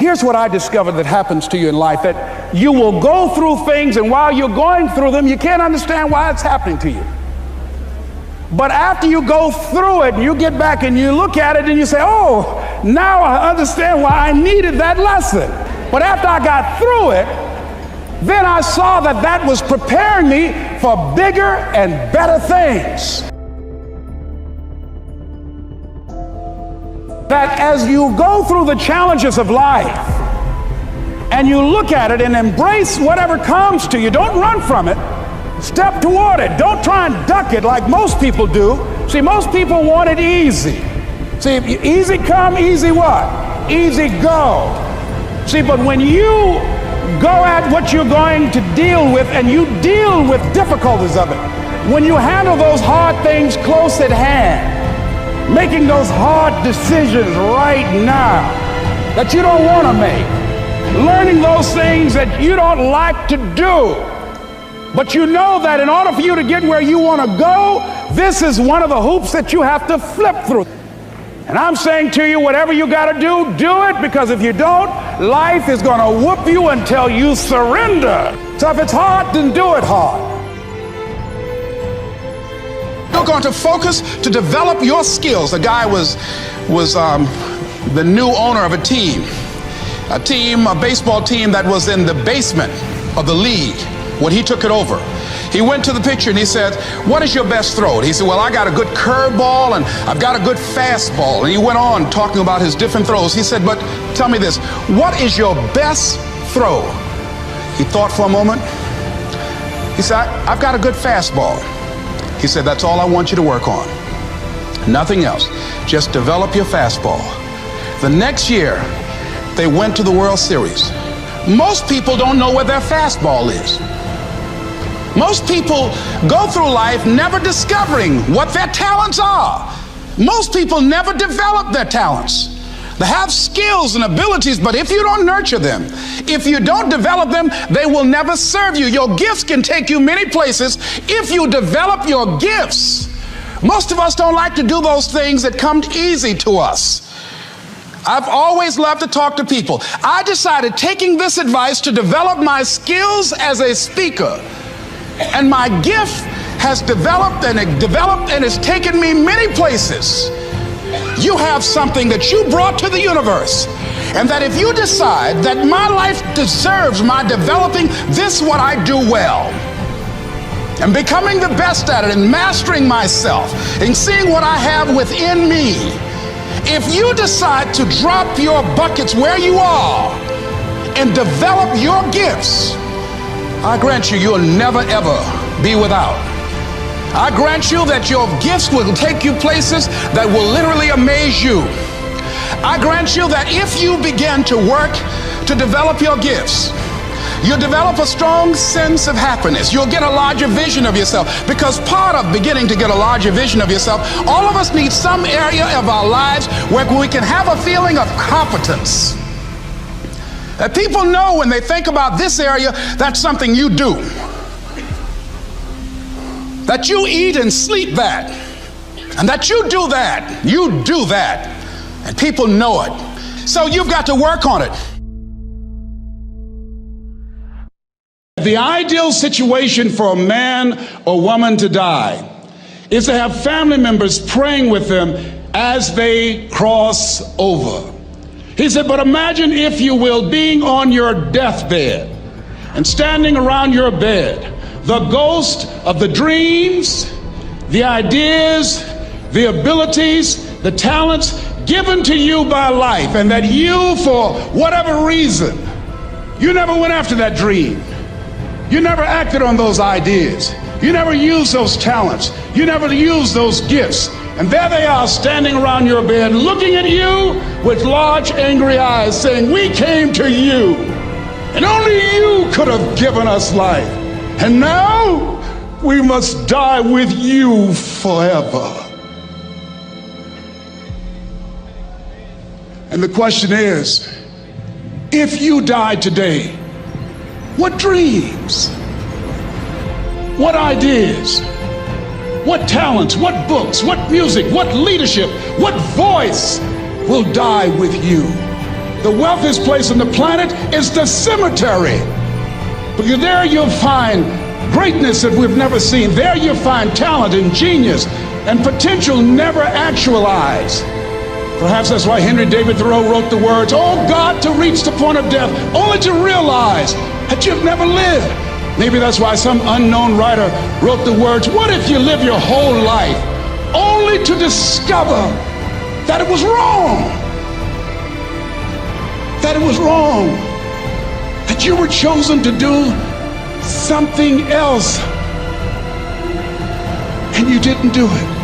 Here's what I discovered that happens to you in life, that you will go through things, and while you're going through them, you can't understand why it's happening to you. But after you go through it and you get back and you look at it and you say, oh, now I understand why I needed that lesson. But after I got through it, then I saw that that was preparing me for bigger and better things. That as you go through the challenges of life and you look at it and embrace whatever comes to you, don't run from it. Step toward it. Don't try and duck it like most people do. See, most people want it easy. See, easy come, easy what? Easy go. See, but when you go at what you're going to deal with and you deal with difficulties of it, when you handle those hard things close at hand, making those hard decisions right now that you don't want to make, learning those things that you don't like to do, but you know that in order for you to get where you want to go, this is one of the hoops that you have to flip through. And I'm saying to you, whatever you got to do, do it, because if you don't, life is going to whoop you until you surrender. So if it's hard, then do it hard. You're going to focus to develop your skills. The guy was the new owner of a baseball team that was in the basement of the league when he took it over. He went to the picture and he said, what is your best throw? And he said, well, I got a good curveball and I've got a good fastball. And he went on talking about his different throws. He said, but tell me this, what is your best throw? He thought for a moment. He said, I've got a good fastball. He said, that's all I want you to work on. Nothing else. Just develop your fastball. The next year, they went to the World Series. Most people don't know where their fastball is. Most people go through life never discovering what their talents are. Most people never develop their talents. They have skills and abilities, but if you don't nurture them, if you don't develop them, they will never serve you. Your gifts can take you many places if you develop your gifts. Most of us don't like to do those things that come easy to us. I've always loved to talk to people. I decided, taking this advice, to develop my skills as a speaker. And my gift has developed and it's taken me many places. You have something that you brought to the universe, and that if you decide that my life deserves my developing this, what I do well, and becoming the best at it, and mastering myself, and seeing what I have within me, if you decide to drop your buckets where you are and develop your gifts, I grant you, you'll never ever be without. I grant you that your gifts will take you places that will literally amaze you. I grant you that if you begin to work to develop your gifts, you'll develop a strong sense of happiness. You'll get a larger vision of yourself, because part of beginning to get a larger vision of yourself, all of us need some area of our lives where we can have a feeling of competence. That people know when they think about this area, that's something you do. That you eat and sleep that. And that you do that. You do that. And people know it. So you've got to work on it. The ideal situation for a man or woman to die is to have family members praying with them as they cross over. He said, but imagine, if you will, being on your deathbed and standing around your bed, the ghost of the dreams, the ideas, the abilities, the talents given to you by life, and that you, for whatever reason, you never went after that dream. You never acted on those ideas. You never used those talents. You never used those gifts. And there they are, standing around your bed, looking at you with large, angry eyes, saying, we came to you, and only you could have given us life. And now we must die with you forever. And the question is, if you died today, what dreams, what ideas, what talents, what books, what music, what leadership, what voice will die with you? The wealthiest place on the planet is the cemetery, because there you'll find greatness that we've never seen. There you'll find talent and genius and potential never actualized. Perhaps that's why Henry David Thoreau wrote the words, "Oh God, to reach the point of death, only to realize that you've never lived." Maybe that's why some unknown writer wrote the words, "What if you live your whole life only to discover that it was wrong? That it was wrong. That you were chosen to do something else and you didn't do it."